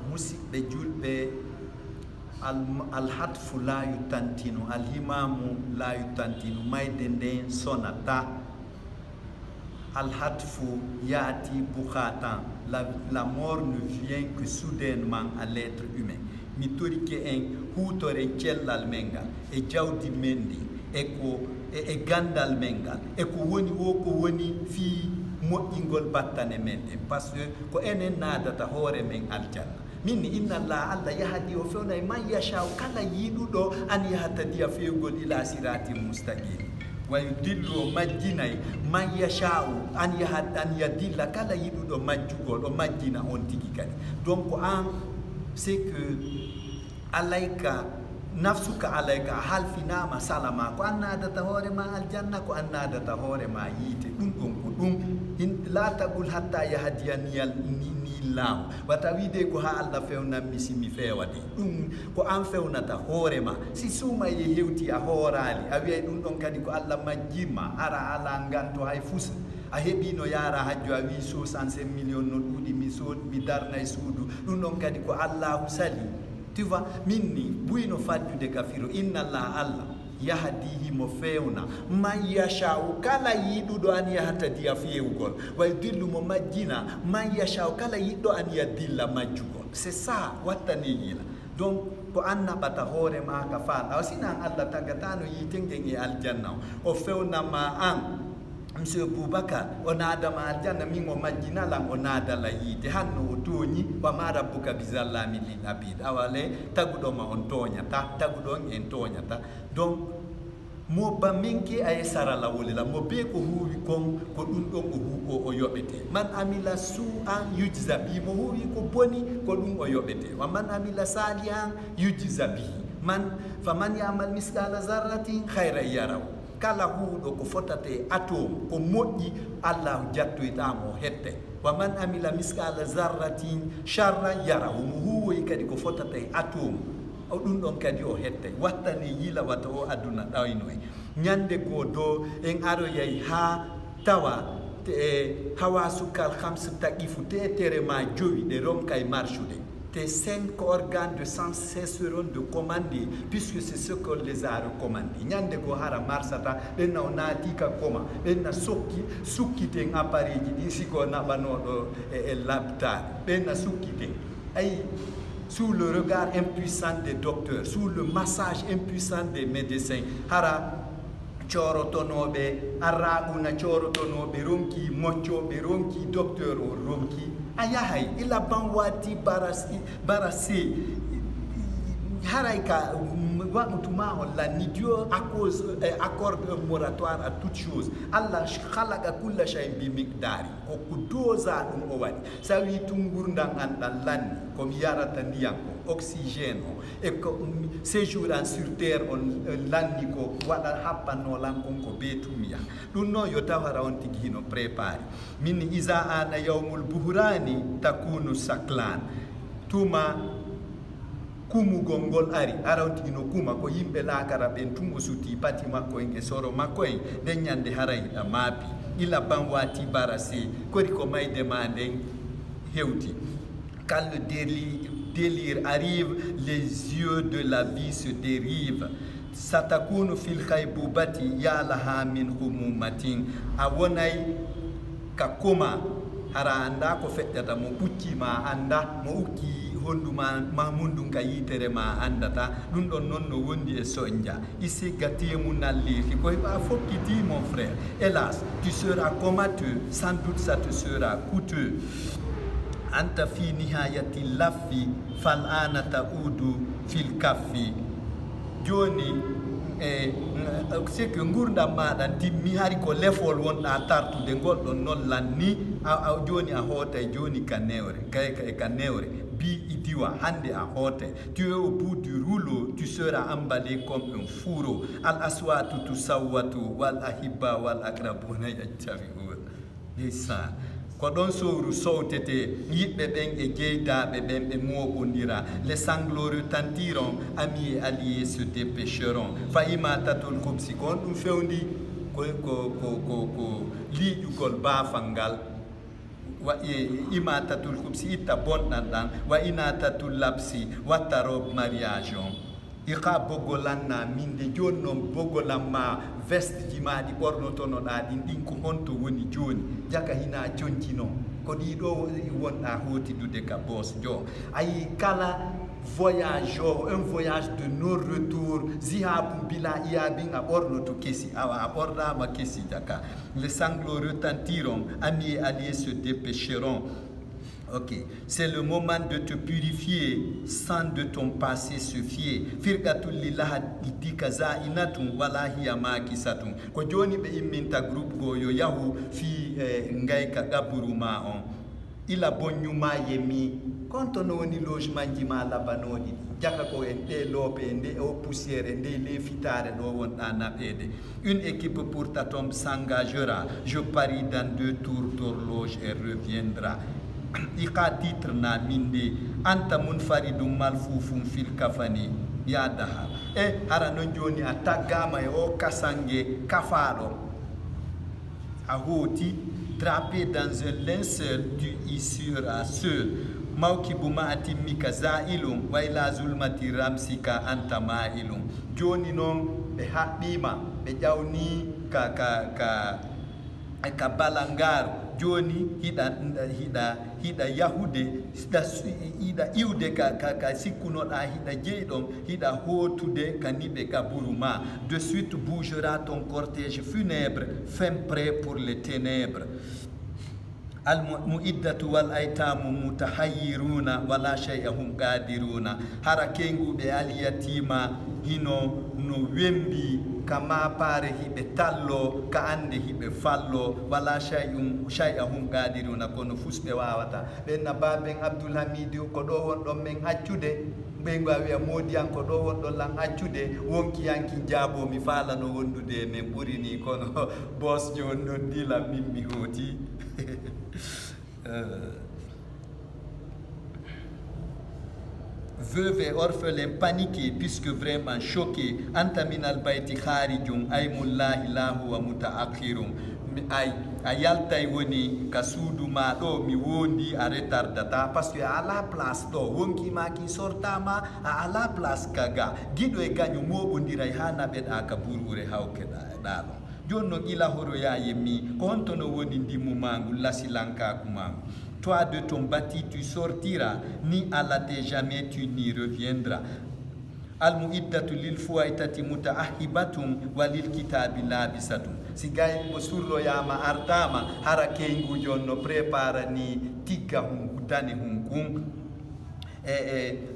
musidɓe julɓe alhatfu laayu tantino alhimamu laayu tantino mayde nden sonata alhatfu yaati bukhatan la mort ne vient que soudainement à l'être humain mi torike en huutore cellal men ngal e jawdi men ndi e gandal men ngal e ko woni o ko woni fii moƴƴingol battane men ɗen par ce que ko enen naadata hoore men aljanna minni inna allah yahdi o fewna e man yachau kala yiɗuɗo an yahata diya fewgol ila sirati mustaqim wa yudillu o majjinay man yachau an yadilla kala yiɗuɗo majjugol o majjina on tigi kadi donc an c'est que alayka nafsuka alayka halfinama salama ko an naadata hoorema aljanna ko an naadata hoorema yiite ɗum ɗon ko ɗum la tagul hatta yahdiyaniyal laamu wata wiide ko ha allah fewnanmi simi feewa de ɗum ko an fewnata hoorema si suuma ye hewti a hoorali a wiyay ɗum ɗon kadi ko allah majjimma ara ala nganto hay fusa a heɓino yaara hajjo a wi 65 millions no ɗuuɗi mi darnay suudu ɗum ɗon kadi ko allahu sali tu vois min ni ɓuyno fadjude gafiro inna allah yahdihi mo fewna man yachau kala yiɗuɗo an yahata diya fewgol way dillu mo majjina man yachau kala yiɗɗo an ya dilla majjugol c'est ça wattani yila donc ko an naɓata hoore ma ka faala sinan allah tagatano yitenggen e aljanna o fewnama an monsieur Boubacar o naadama aljanna min o majjinalan o naadala yiite hanno o tooñi wama rabbuka bizallami lil abid awale taguɗoma on toñata taguɗon en toñata donc mo ba minke aye sarala wolila mo be ko huwi kon ko ɗum ɗon o yoɓete man amila su an yujza bi mo huwi ko boni ko ɗum o yoɓete wa man amila salihan yujza bi man faman yamal miskala zarratin hayran yaraw kala huuɗo ko fotate atome ko moƴƴi allahu jattoytamo hette wa man amila miskala zarratin charran yarahu mo huwoyi kadi ko fotate atome o ɗum ɗon kadi o hette wattane yila wata o aduna ɗawno e ñande goo do en aroyay ha tawa hawa sukal hams taqifu tetere ma jowi ɗe ronka e marchude tes 5 organes de sens cesseront de commander puisque c'est ce qu'on les a recommandé. Nyande go hara marsata benna onati ka koma benna sukkiten appareil ji si ko nabanodo e labtar benna sukkiten ay sous le regard impuissant des docteurs, sous le massage impuissant des médecins hara corotonoɓe arraɓuna corotonoɓe ronki moccoɓe ronki docteur o ronki a yahay ila ban wati barasi haray ka wamutuma on la ni Dieu accorde un moratoire à toute chose allah khalaqa kulla shay'in bi miqdari o ko dosa ɗum o waɗi sa wi tungurdan an ɗan lanni komi yarata ndiyam o oxygène o e ko séjour en sur terre on lanni ko waɗa happannolan kon ko be tumiya ɗum noon yo tawara on tigi hino préparé min isa ana yawmul buhrani takunu saklan tuma kumugol ngol ari arawtigi no kuma ko yimɓe laakara ɓen tungo suti pati makko en e soro makko en nden ñande harayɗa maapi ila ban wati barase kori ko mayde ma nden hewti quand le délire arrive les yeux de la vie se dérivent satakunu fil khaybubati ya laha min humumatin a wonay ka koma hara anda ko feƴƴata mo ɓuccima anda mo ukki honduma mahmudum ka yitere ma andata ɗum ɗon noon no wondi e soñdia isi gatiyemu nalliki koye ɓa fokkiti mon frère hélas tu seras comateux sans doute ça te sera coûteux anta fi nihayati laffi fal ana taudu fil kaffi joni c'est que gurdam maɗa timmi hari ko lefol wonɗa tartude ngol ɗon noon lanni joni a hootay joni ka newre ka newre bi idiwa hande a hoote tu es au bout du rouleau tu seras emballé comme un fourreau al aswatu tusawwatu wal ahibba wal akrabuna yajtabi'un ndeysaan ko ɗon sowru sowtete yiɓɓe ɓen e jeydaɓe ɓen ɓe moɓodira les sanglots retentiront amis et alliés se dépêcheront fayima tatol hubsi ko on ɗum fewndi ko liiƴugol baafal ngal wa imatatul kubsi ita bon nan wa inatatul lapsi wa tarob mariage ika bogolan na minde jonnon bogolan ma veste ji ma di borno tono da din ko honto woni joni jaka hina choncino ko di do wonda hoti dude ka boss jo ay kala voyageur un voyage de non retour zihabum bila iabin a borno to kesi a borda ma kesi jaka les sanglots retentiront amis et alliés se dépêcheront. Ok, c'est le moment de te purifier sans de ton passé se fier. Firgatul lillaha idika zainatun wallahi amakisatun. Ko joni be imminta groupe go yo yahu fi ngai ka gaburu ma on. Ila bonyuma yemi konto no woni logement ji ma labanodi. Jaka ko en de lope en de o poussière en de les fitare do won ana ede. Une équipe pour ta tombe s'engagera. Je parie dans 2 tours d'horloge et reviendra. Ika titre na minde anta munfaridum malfufum fil kafani ya daha hara non joni atagama e o kasange kafado a hoti drapé dans un linceul tu y seras seul mawkibuma atimika zailum wa ila zulmati ramsika anta mailum joni non be habbima be jawni ka balangar joni hida yahude hida iude ka sikuno da hida jeidom hida hotude kanibe kaburuma de suite bougera ton cortège funèbre fin prêt pour les ténèbres. Al-mu'iddatu wal aitamu mutahayyiruna wala shay'ahum qadiruna harakengu be al-yatima hino no wembi kama pare hibe tallo ka ande hibe fallo wala shay'ahum qadiruna kono fusbe wawata benna baben Abdul Hamid ko do won do men accude be ngwawi modi an ko do won do lan accude wonki yanki jabo mi fala no wondude men burini kono boss jon non dila mimmi hoti. Veuve et orphelin paniqués puisque vraiment choqués antamin al bayti kharijum aymullahi lahu wa mutaakhirum ay ayaltay woni kasudu ma do mi wondi a retardata parce que à la place do wonki ma ki sortama à la place kaga gido e ganyu mo bondiray hana be da ka burure hawke da jonno ila horo ya yemi ko honto no woni ndimu mangu lasilanka kumangu. Toi de ton bâti tu sortiras, ni Allah tes jamais tu n'y reviendras. Al-mu'iddatu lil fuwaitati mutaahibatum walil kitabi labisatum. Si gay mo surlo yama ardama hara kengu jonno prepara ni tigga hum dani hum kum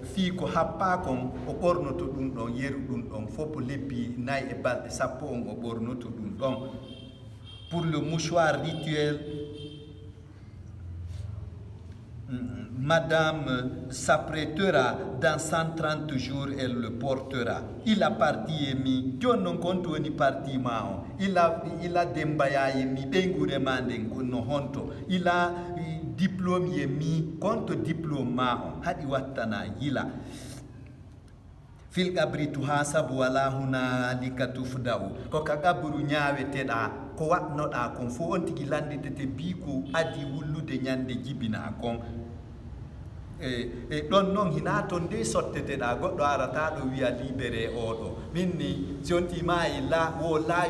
fi ko happa kon o bornoto dum don yeru dum don fopo lebbi nay e balde sappo on o bornoto dum don. Pour le mouchoir rituel, Madame s'apprêtera, dans 130 jours elle le portera. Il a parti emi, John non compte ni parti mao. Il a dembaya emi, bengure mande no honto. Il a diplôme emi, compte diplôme mao. Hadi watana yila. Fil gabri tuhasabu wala huna likatufdau. Ko kagaburu nyawe teda ko watno da kon fo on tigi lande tete biku adi wullude nyande jibina kon don non hinato nde sottete da goddo arata do wiya libéré odo minni jonti mai la wo la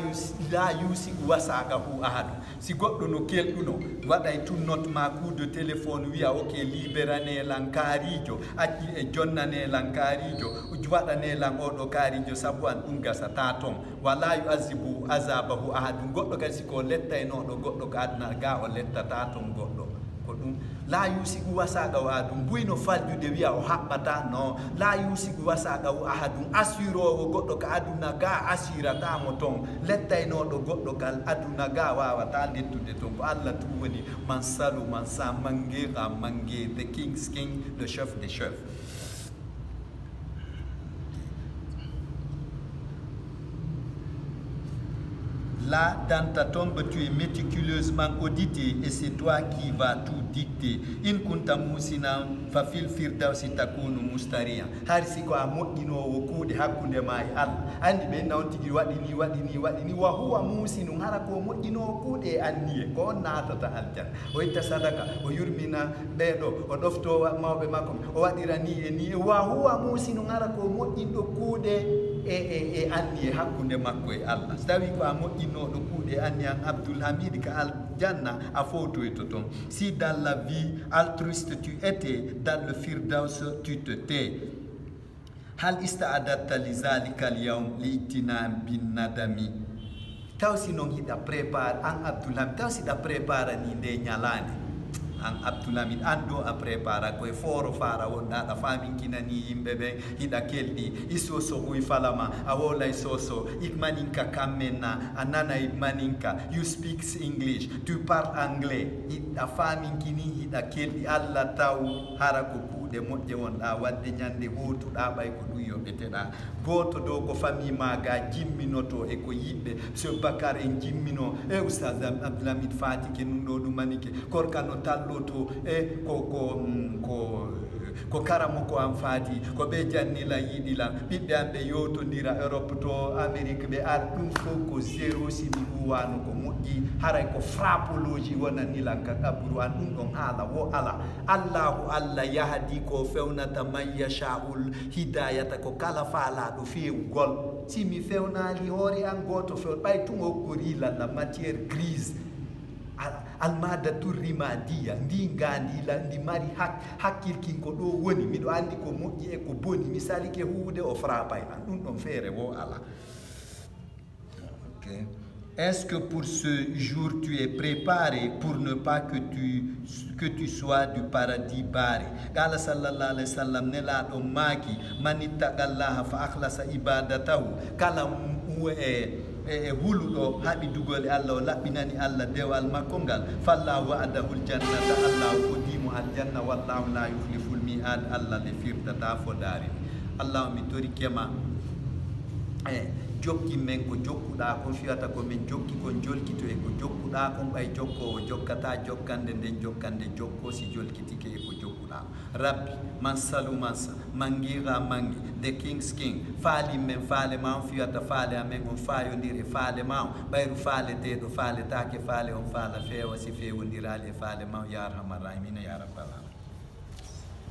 yusi wasaga hu ahadu si goddo no kelduno waday tun note ma coup de téléphone wiya ok libérane lankarijo acci e jonnane lankarijo wadane lan odo karijo sabu an dum gasa taton wala yu azibu azabahu ahadu goddo kasi ko letta no do goddo ka adna ga o letta taton goddo ko dum la yusigu wasaga wa dum buino faldu de wiya o habbata no la yusigu wasaga wa ahadum asiro o goddo ka aduna ga asira ta mo ton lettay no do goddo kal aduna ga wawa ta lettude ton ko Allah tu woni man salu man sa mange ga mange the king's king le chef des chefs. Là, dans ta tombe, tu es méticuleusement audité et c'est toi qui vas tout dicter. In kunta musina fa fil firdausi takunu mustaria. Har siko amodino wokude hakunde mai Allah. Andi be nawti gi wadini wa huwa musinu hara ko modino wokude anniye ko natata aljanna. O itta sadaka o yurmina bedo o dofto mawbe makko o wadira ni wa huwa musinu hara ko modino kude e anniye hakkunde makko e Allah. Tawi ko amodino do kude anniyan Abdul Hamid ka aljanna a photo et toton. Si dans la vie altruiste tu étais, dans le firdaus tu te tais. Hal ista'adatta li zalika al-yawm li itinam bin nadami. Taw si non hida prépare an Abdul Hamid, taw si da prépare ni de nyalane. An Abdulhamid ando a prépara koye foro fara wonɗa ɗa famin kinani yimɓeɓe hiɗa kelɗi isoso huy falama a wolay soso ikmaninka kammenna a nana ikmaninka you speak English tu parle anglais hiɗa famin kini hiɗa kelɗi Allah taw hara ko kuuɗe moƴƴe wonɗa wadde ñande hotuɗa ɓay ko ɗum yoɓeteɗa goto dow ko famille maga jimminoto e ko yiɓɓe monsieur Bakar en jimmino e oustaz Abdulhamid Fati ke num ɗo ɗumanike korkano talloto e ko karamo ko am faati ko ɓe jannila yiɗila ɓiɓɓe am ɓe yewtodira Europe to Amérique ɓe ar ɗum fof ko zéro simi ɗuwano ko moƴƴi haray ko frappologie wonanilan ka kaburu an ɗum ɗon haala wo ala Allahu Allah yahdi ko fewnata man yasha'ul hidayata ko kala faalaɗo fewgol simi fewnali hoore an goto few ɓay tun hokkorilan la matière grise almada turrima diya ndi ngandila ndi mari hakkilkin ko ɗo woni miɗo andi ko moƴƴi e ko boni misali ke huude o frappay an ɗum ɗon feere wo ala. Okay. Est-ce que pour ce jour tu es préparé pour ne pas que tu sois du paradis barré? Qala sallallahu alayhi wa sallam nelaɗo maaki man ittaqallaha fa akhlasa ibadatahu kala e huluɗo haɓi dugole Allah o laɓɓinani Allah dewal makko ngal fallahu wa'adahu ljannata Allah fodimo aljanna wallahu la yuhliful mi'ad Allah le firdata fodari. Allah mi tori kema jokki men ko jokkuɗa kon fiyata ko min jokki kon jolkito e ko jokkuɗa kon ɓay jokkowo jokkata jokkande nden jokkande jokko si jolkitike e ko jokkuɗa. Rabbi man salu mansa mangira mangi the king's king faali men faale ma on fiyata faale amen on fayodiri e faale ma on ɓayru faaleteɗo faaletake faale on faala feewa si fewodirali e faale ma on ya arhamar rahimina ya rabbal alamin.